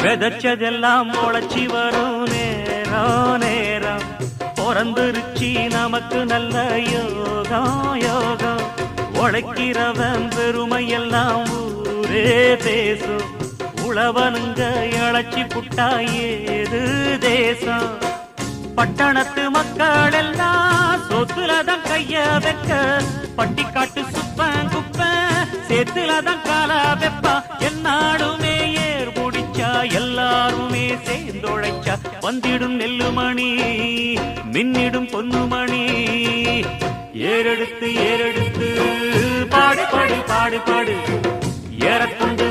விதைச்சதெல்லாம் முளைச்சி வரும் நேரம் நேரம் பிறந்துருச்சி நமக்கு நல்ல யோகம் யோகம் உழைக்கிறவன் பெருமையெல்லாம் ஊரே பேசும் உழவனுங்க இழைச்சி புட்டா ஏது தேசம் பட்டணத்து மக்கள் எல்லாம் சொத்துலதான் கைய வைக்க பட்டிக்காட்டு சுப்பன் குப்பன் சேத்துலதான் கால வெப்பா என்னாடுமே ஏர் முடிச்சா எல்லாருமே சேர்ந்தொழைச்சா வந்திடும் நெல்லுமணி மின்னிடும் பொன்னுமணி ஏறெடுத்து ஏறெடுத்து பாடு பாடு பாடு பாடு ஏறக்கொண்டு